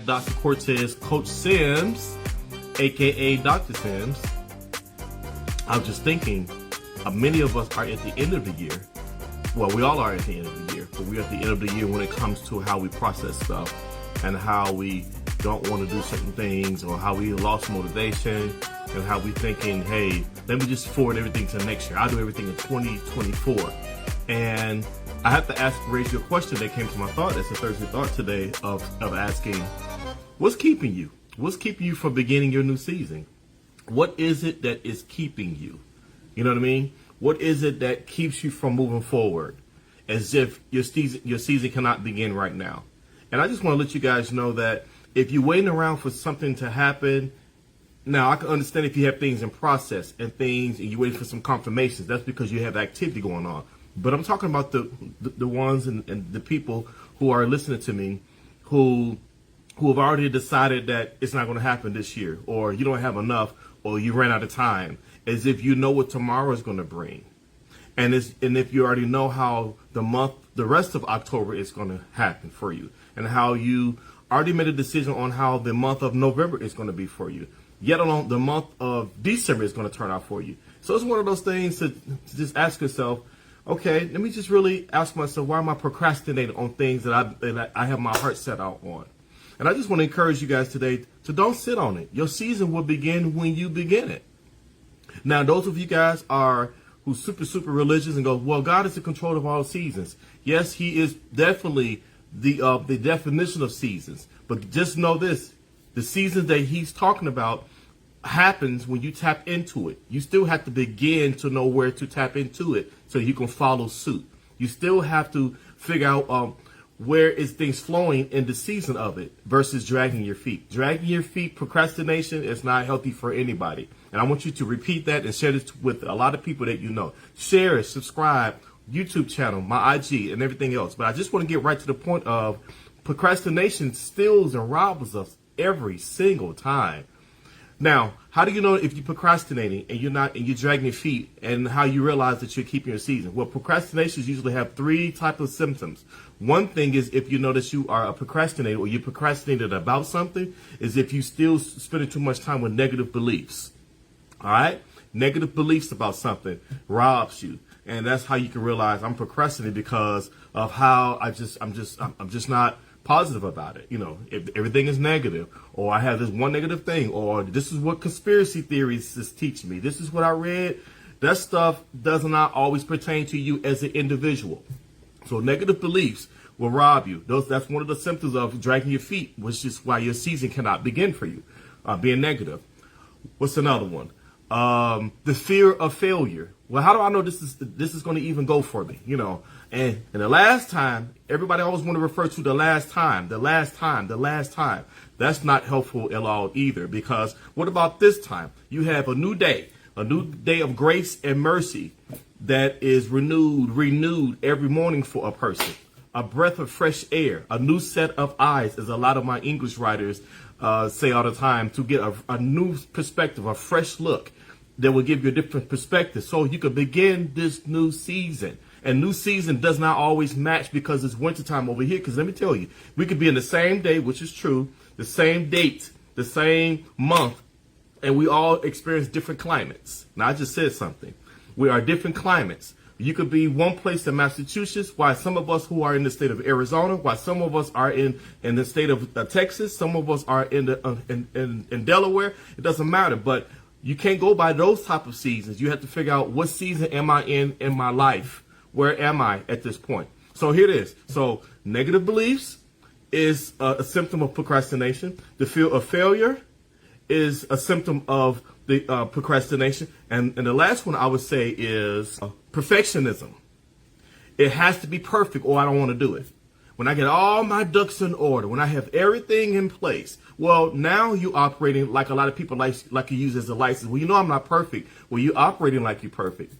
Dr. Cortez, Coach Sims, aka Dr. Sims. I was just thinking, many of us are at the end of the year. Well, we all are at the end of the year, but we're at the end of the year when it comes to how we process stuff and how we don't want to do certain things, or how we lost motivation, and how we thinking, hey, let me just forward everything to next year. I'll do everything in 2024. And I have to raise you a question that came to my thought. It's a Thursday thought today of asking, what's keeping you? What's keeping you from beginning your new season? What is it that is keeping you? You know what I mean? What is it that keeps you from moving forward as if your season cannot begin right now? And I just want to let you guys know that if you're waiting around for something to happen, now I can understand if you have things in process and you're waiting for some confirmations. That's because you have activity going on. But I'm talking about the ones and the people who are listening to me who have already decided that it's not going to happen this year, or you don't have enough, or you ran out of time, as if you know what tomorrow is going to bring. And if you already know how the rest of October is going to happen for you, and how you already made a decision on how the month of November is going to be for you, yet alone the month of December is going to turn out for you. So it's one of those things to just ask yourself, okay, let me just really ask myself, why am I procrastinating on things that I have my heart set out on? And I just want to encourage you guys today to don't sit on it. Your season will begin when you begin it. Now, those of you guys who's super religious and go, well, God is in control of all seasons. Yes, He is definitely the definition of seasons. But just know this: the seasons that He's talking about happens when you tap into it. You still have to begin to know where to tap into it so you can follow suit. You still have to figure out where is things flowing in the season of it versus dragging your feet. Dragging your feet, procrastination is not healthy for anybody. And I want you to repeat that and share this with a lot of people that you know. Share it, subscribe, YouTube channel, my IG, and everything else. But I just want to get right to the point of procrastination steals and robs us every single time. Now, how do you know if you're procrastinating and you're dragging your feet, and how you realize that you're keeping your season? Well, procrastinations usually have three types of symptoms. One thing is, if you know that you are a procrastinator, or you procrastinated about something, is if you still spending too much time with negative beliefs. All right? Negative beliefs about something robs you. And that's how you can realize I'm procrastinating, because of how I'm just not positive about it. You know, if everything is negative, or I have this one negative thing, or this is what conspiracy theories is teaching me, this is what I read, that stuff does not always pertain to you as an individual. So negative beliefs will rob you. That's one of the symptoms of dragging your feet, which is why your season cannot begin for you, being negative. What's another one? The fear of failure. Well, how do I know this is going to even go for me? You know, and the last time, everybody always want to refer to the last time. That's not helpful at all either, because what about this time? You have a new day of grace and mercy that is renewed every morning for a person. A breath of fresh air, a new set of eyes, as a lot of my English writers say all the time, to get a new perspective, a fresh look that will give you a different perspective, so you can begin this new season. And new season does not always match, because it's wintertime over here. Because let me tell you, we could be in the same day, which is true, the same date, the same month, and we all experience different climates. Now, I just said something. We are different climates. You could be one place in Massachusetts, while some of us who are in the state of Arizona, while some of us are in the state of Texas, some of us are in Delaware. It doesn't matter, but you can't go by those type of seasons. You have to figure out, what season am I in my life? Where am I at this point? So here it is. So negative beliefs is a symptom of procrastination. The fear of failure is a symptom of the procrastination. And the last one I would say is perfectionism. It has to be perfect, or I don't want to do it. When I get all my ducks in order, when I have everything in place, well, now you operating like a lot of people like you use as a license. Well, you know I'm not perfect. Well, you operating like you're perfect.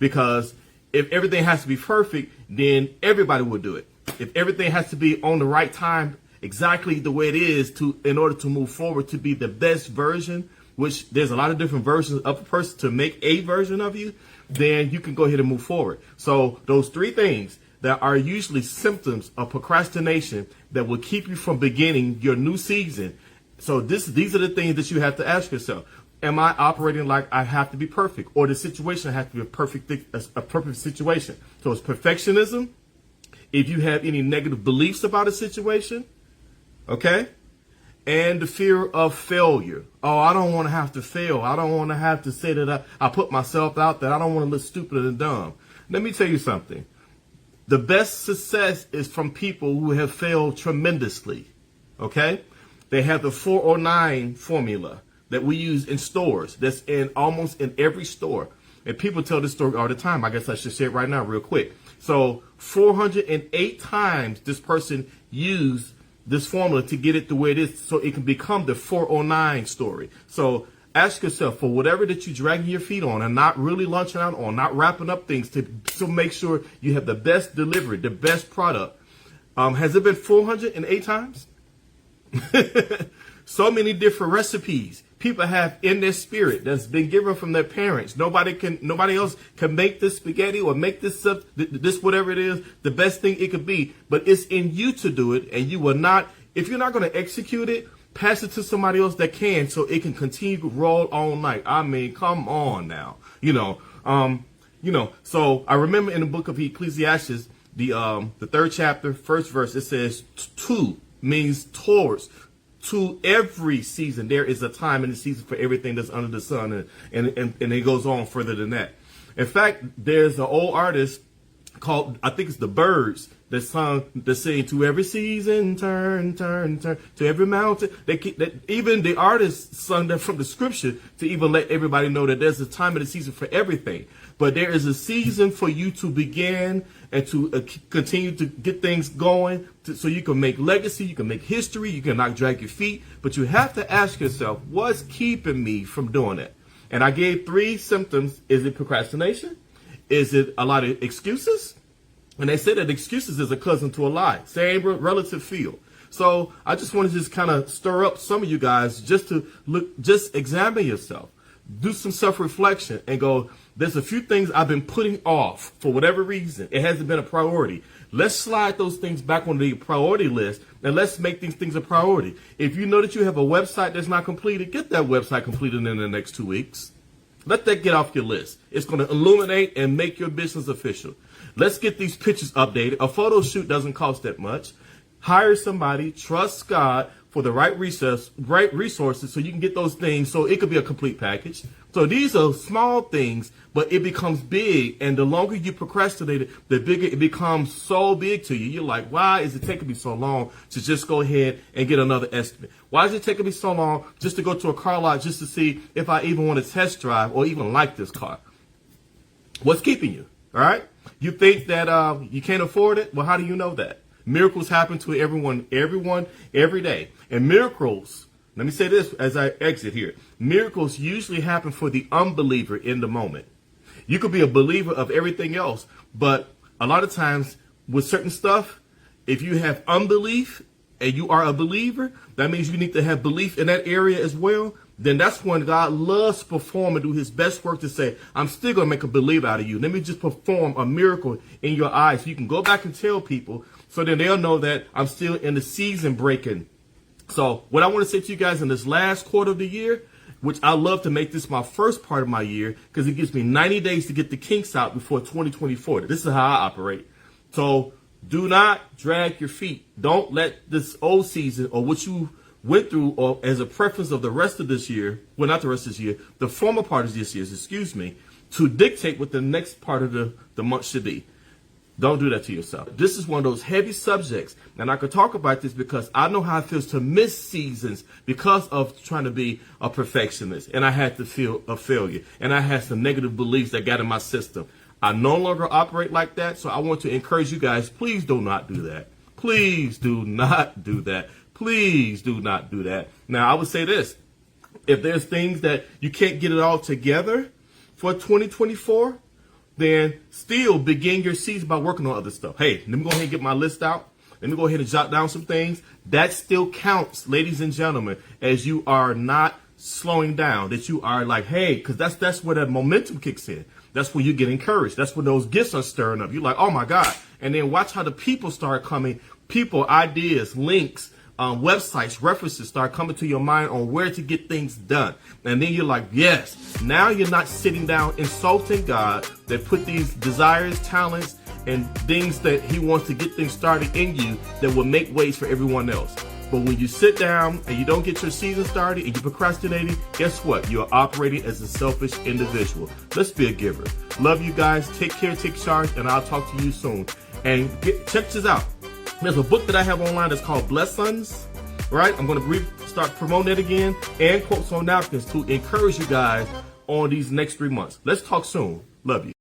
Because if everything has to be perfect, then everybody will do it. If everything has to be on the right time, exactly the way it is, in order to move forward to be the best version, which there's a lot of different versions of a person to make a version of you, then you can go ahead and move forward. So those three things, that are usually symptoms of procrastination that will keep you from beginning your new season. So these are the things that you have to ask yourself. Am I operating like I have to be perfect, or the situation has to be a perfect situation? So it's perfectionism. If you have any negative beliefs about a situation, okay? And the fear of failure. Oh, I don't want to have to fail. I don't want to have to say that I put myself out there. I don't want to look stupid and dumb. Let me tell you something. The best success is from people who have failed tremendously, okay? They have the 409 formula that we use in stores. That's in almost in every store. And people tell this story all the time. I guess I should say it right now real quick. So 408 times this person used this formula to get it the way it is so it can become the 409 story. So ask yourself, for whatever that you're dragging your feet on and not really launching out on, not wrapping up things to make sure you have the best delivery, the best product. Has it been 408 times? So many different recipes people have in their spirit that's been given from their parents. Nobody else can make this spaghetti or make this whatever it is, the best thing it could be. But it's in you to do it, and you will not. If you're not going to execute it, pass it to somebody else that can, so it can continue to roll all night. I mean, come on now, So I remember in the book of Ecclesiastes, the 3rd chapter, 1st verse, it says, "To" means towards. To every season, there is a time and a season for everything that's under the sun, and it goes on further than that. In fact, there's an old artist called, I think it's the Birds, that sing "To every season, turn, turn, turn, to every mountain." Even the artist sung that from the scripture to even let everybody know that there's a time and a season for everything. But there is a season for you to begin and to continue to get things going so you can make legacy, you can make history, you can not drag your feet. But you have to ask yourself, what's keeping me from doing it? And I gave 3 symptoms. Is it procrastination? Is it a lot of excuses? And they said that excuses is a cousin to a lie. Same relative feel. So I just want to just kind of stir up some of you guys just to just examine yourself. Do some self-reflection and go, there's a few things I've been putting off for whatever reason. It hasn't been a priority. Let's slide those things back on the priority list and let's make these things a priority. If you know that you have a website that's not completed, get that website completed in the next 2 weeks. Let that get off your list. It's going to illuminate and make your business official. Let's get these pictures updated. A photo shoot doesn't cost that much. Hire somebody, trust God for the right resources so you can get those things so it could be a complete package. So these are small things, but it becomes big. And the longer you procrastinate it, the bigger it becomes so big to you. You're like, why is it taking me so long to just go ahead and get another estimate? Why is it taking me so long just to go to a car lot just to see if I even want to test drive or even like this car? What's keeping you? All right. You think that you can't afford it? Well, how do you know that? Miracles happen to everyone, every day. And miracles, let me say this as I exit here. Miracles usually happen for the unbeliever in the moment. You could be a believer of everything else, but a lot of times with certain stuff, if you have unbelief and you are a believer, that means you need to have belief in that area as well. Then that's when God loves to perform and do his best work to say, I'm still going to make a believer out of you. Let me just perform a miracle in your eyes so you can go back and tell people so then they'll know that I'm still in the season breaking. So what I want to say to you guys in this last quarter of the year, which I love to make this my first part of my year because it gives me 90 days to get the kinks out before 2024. This is how I operate. So do not drag your feet. Don't let this old season or what you went through or as a preference of the rest of this year, well, not the rest of this year, the former part of this year, to dictate what the next part of the month should be. Don't do that to yourself. This is one of those heavy subjects. And I could talk about this because I know how it feels to miss seasons because of trying to be a perfectionist. And I had to feel a failure. And I had some negative beliefs that got in my system. I no longer operate like that. So I want to encourage you guys, please do not do that. Please do not do that. Please do not do that. Now, I would say this. If there's things that you can't get it all together for 2024, then still begin your season by working on other stuff. Hey, let me go ahead and get my list out. Let me go ahead and jot down some things. That still counts, ladies and gentlemen, as you are not slowing down, that you are like, hey, because that's where that momentum kicks in. That's when you get encouraged. That's when those gifts are stirring up. You're like, oh my God. And then watch how the people start coming. People, ideas, links, websites, references start coming to your mind on where to get things done. And then you're like, yes, now you're not sitting down insulting God that put these desires, talents, and things that he wants to get things started in you that will make ways for everyone else. But when you sit down and you don't get your season started and you're procrastinating, guess what? You're operating as a selfish individual. Let's be a giver. Love you guys. Take care, take charge, and I'll talk to you soon. And check this out. There's a book that I have online that's called Blessed Sons, right? I'm going to start promoting it again, and quotes on napkins to encourage you guys on these next 3 months. Let's talk soon. Love you.